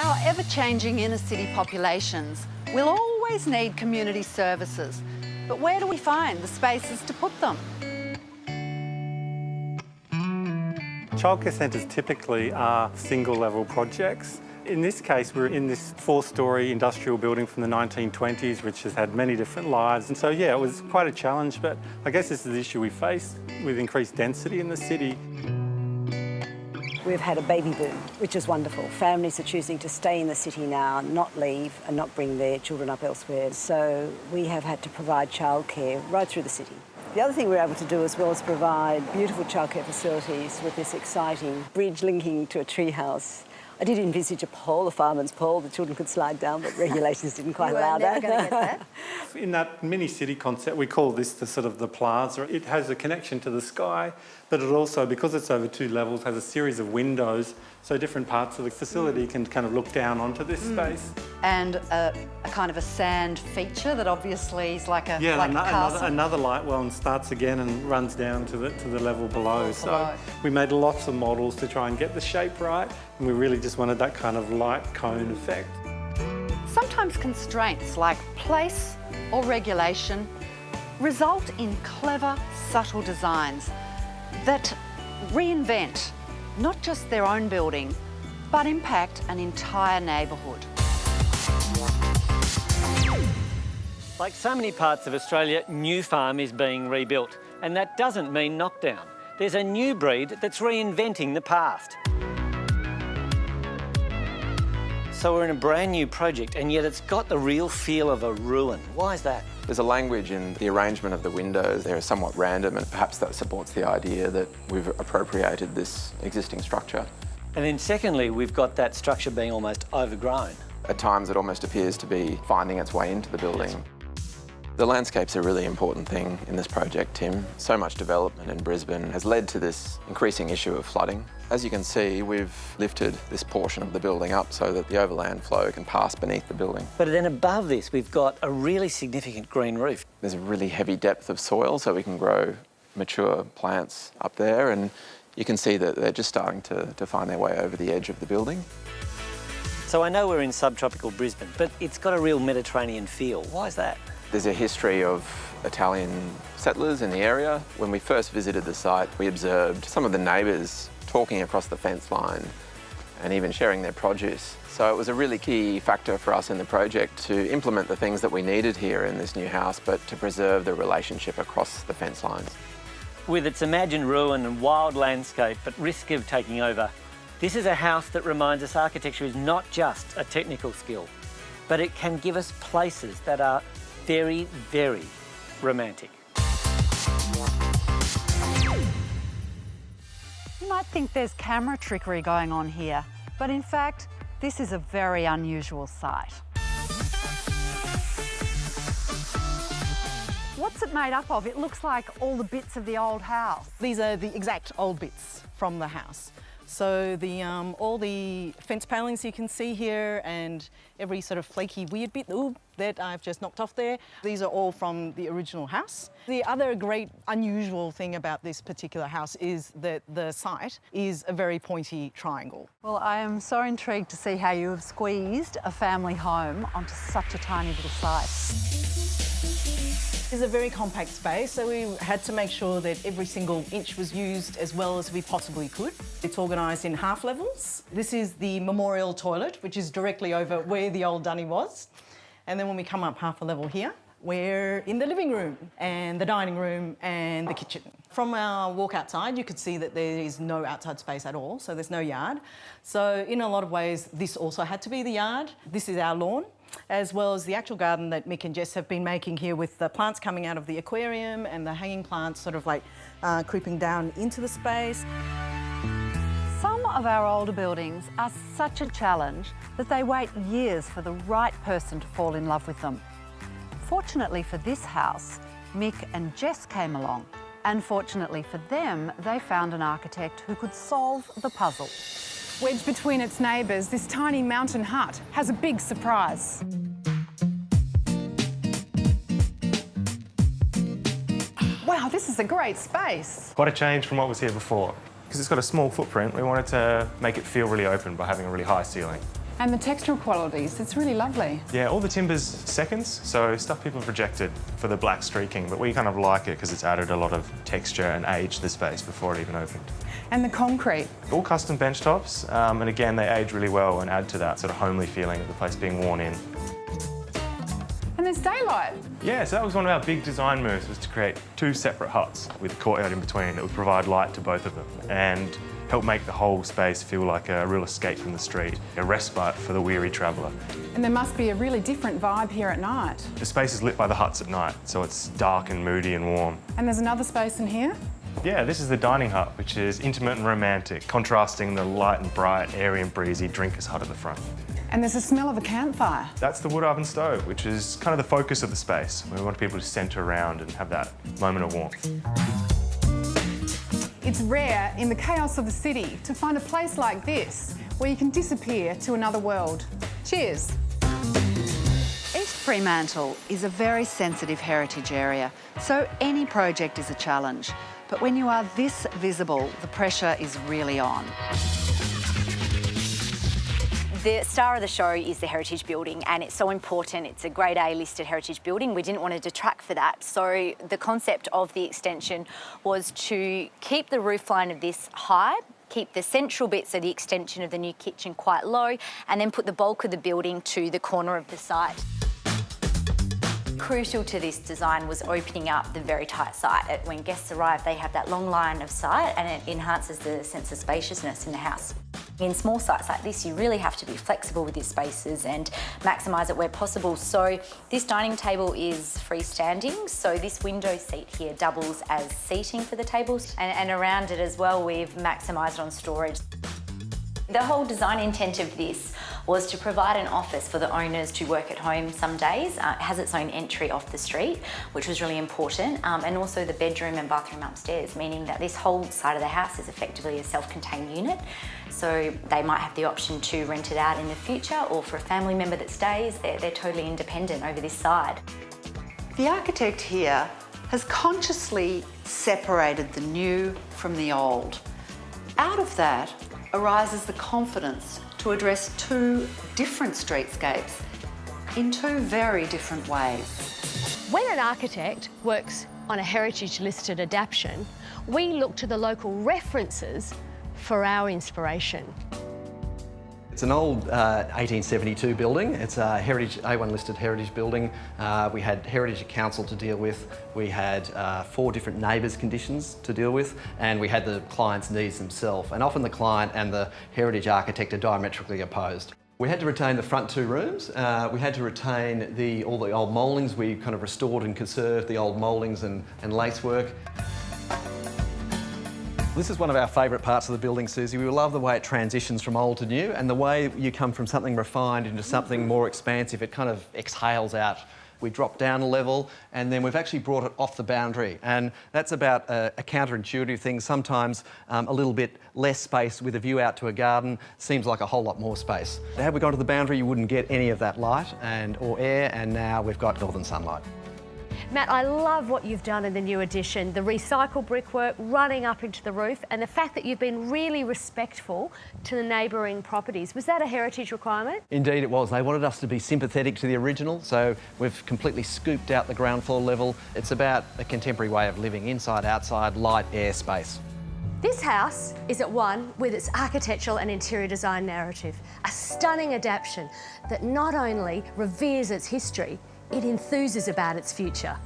Our ever-changing inner-city populations will always need community services, but where do we find the spaces to put them? Childcare centres typically are single-level projects. In this case, we're in this 4-storey industrial building from the 1920s, which has had many different lives. And so, yeah, it was quite a challenge, but I guess this is the issue we face with increased density in the city. We've had a baby boom, which is wonderful. Families are choosing to stay in the city now, not leave and not bring their children up elsewhere. So we have had to provide childcare right through the city. The other thing we're able to do as well is provide beautiful childcare facilities with this exciting bridge linking to a treehouse. I did envisage a pole, a fireman's pole, the children could slide down, but regulations didn't quite allow that. Going to get that. In that mini-city concept, we call this the sort of the plaza. It has a connection to the sky, but it also, because it's over 2 levels, has a series of windows, so different parts of the facility can kind of look down onto this space. And a kind of a sand feature that obviously is like a another light well and starts again and runs down to the level below. So we made lots of models to try and get the shape right, and we really just wanted that kind of light cone effect. Sometimes constraints like place or regulation result in clever, subtle designs that reinvent not just their own building, but impact an entire neighbourhood. Like so many parts of Australia, New Farm is being rebuilt, and that doesn't mean knockdown. There's a new breed that's reinventing the past. So we're in a brand new project, and yet it's got the real feel of a ruin. Why is that? There's a language in the arrangement of the windows. They're somewhat random, and perhaps that supports the idea that we've appropriated this existing structure. And then secondly, we've got that structure being almost overgrown. At times it almost appears to be finding its way into the building. The landscape's a really important thing in this project, Tim. So much development in Brisbane has led to this increasing issue of flooding. As you can see, we've lifted this portion of the building up so that the overland flow can pass beneath the building. But then above this, we've got a really significant green roof. There's a really heavy depth of soil, so we can grow mature plants up there, and you can see that they're just starting to find their way over the edge of the building. So I know we're in subtropical Brisbane, but it's got a real Mediterranean feel. Why is that? There's a history of Italian settlers in the area. When we first visited the site, we observed some of the neighbours talking across the fence line and even sharing their produce. So it was a really key factor for us in the project to implement the things that we needed here in this new house, but to preserve the relationship across the fence lines. With its imagined ruin and wild landscape, but risk of taking over, this is a house that reminds us architecture is not just a technical skill, but it can give us places that are very, very romantic. You might think there's camera trickery going on here, but in fact, this is a very unusual site. What's it made up of? It looks like all the bits of the old house. These are the exact old bits from the house. So all the fence palings you can see here and every sort of flaky weird bit that I've just knocked off there, these are all from the original house. The other great unusual thing about this particular house is that the site is a very pointy triangle. Well, I am so intrigued to see how you have squeezed a family home onto such a tiny little site. It's a very compact space, so we had to make sure that every single inch was used as well as we possibly could. It's organised in half levels. This is the memorial toilet, which is directly over where the old dunny was. And then when we come up half a level here, we're in the living room and the dining room and the kitchen. From our walk outside, you could see that there is no outside space at all, so there's no yard. So in a lot of ways, this also had to be the yard. This is our lawn, as well as the actual garden that Mick and Jess have been making here with the plants coming out of the aquarium and the hanging plants sort of like creeping down into the space. Some of our older buildings are such a challenge that they wait years for the right person to fall in love with them. Fortunately for this house, Mick and Jess came along. And fortunately for them, they found an architect who could solve the puzzle. Wedged between its neighbours, this tiny mountain hut has a big surprise. Wow, this is a great space. Quite a change from what was here before. Because it's got a small footprint, we wanted to make it feel really open by having a really high ceiling. And the textural qualities, it's really lovely. Yeah, all the timber's seconds, so stuff people have rejected for the black streaking, but we kind of like it because it's added a lot of texture and age to the space before it even opened. And the concrete. All custom bench tops, and again, they age really well and add to that sort of homely feeling of the place being worn in. And there's daylight. Yeah, so that was one of our big design moves, was to create two separate huts with a courtyard in between that would provide light to both of them and help make the whole space feel like a real escape from the street, a respite for the weary traveller. And there must be a really different vibe here at night. The space is lit by the huts at night, so it's dark and moody and warm. And there's another space in here. Yeah, this is the dining hut, which is intimate and romantic, contrasting the light and bright, airy and breezy drinker's hut at the front. And there's a smell of a campfire. That's the wood oven stove, which is kind of the focus of the space. We want people to centre around and have that moment of warmth. It's rare in the chaos of the city to find a place like this where you can disappear to another world. Cheers. East Fremantle is a very sensitive heritage area, so any project is a challenge. But when you are this visible, the pressure is really on. The star of the show is the heritage building, and it's so important. It's a Grade A listed heritage building. We didn't want to detract for that. So the concept of the extension was to keep the roofline of this high, keep the central bit, so the extension of the new kitchen, quite low, and then put the bulk of the building to the corner of the site. Crucial to this design was opening up the very tight site. When guests arrive, they have that long line of sight, and it enhances the sense of spaciousness in the house. In small sites like this, you really have to be flexible with your spaces and maximise it where possible. So this dining table is freestanding, so this window seat here doubles as seating for the tables, and around it as well, we've maximised on storage. The whole design intent of this was to provide an office for the owners to work at home some days. It has its own entry off the street, which was really important, and also the bedroom and bathroom upstairs, meaning that this whole side of the house is effectively a self-contained unit. So they might have the option to rent it out in the future, or for a family member that stays, they're totally independent over this side. The architect here has consciously separated the new from the old. Out of that arises the confidence to address two different streetscapes in two very different ways. When an architect works on a heritage-listed adaptation, we look to the local references for our inspiration. It's an old 1872 building. It's a A1 listed heritage building. We had Heritage Council to deal with. We had 4 different neighbours' conditions to deal with, and we had the client's needs themselves. And often the client and the heritage architect are diametrically opposed. We had to retain the front 2 rooms. We had to retain all the old mouldings. We kind of restored and conserved the old mouldings and lacework. This is one of our favourite parts of the building, Susie. We love the way it transitions from old to new, and the way you come from something refined into something more expansive. It kind of exhales out. We drop down a level, and then we've actually brought it off the boundary. And that's about a counterintuitive thing. Sometimes a little bit less space with a view out to a garden seems like a whole lot more space. Had we gone to the boundary, you wouldn't get any of that light or air, and now we've got northern sunlight. Matt, I love what you've done in the new addition, the recycled brickwork running up into the roof, and the fact that you've been really respectful to the neighbouring properties. Was that a heritage requirement? Indeed it was. They wanted us to be sympathetic to the original, so we've completely scooped out the ground floor level. It's about a contemporary way of living, inside, outside, light, air, space. This house is at one with its architectural and interior design narrative, a stunning adaptation that not only reveres its history, it enthuses about its future.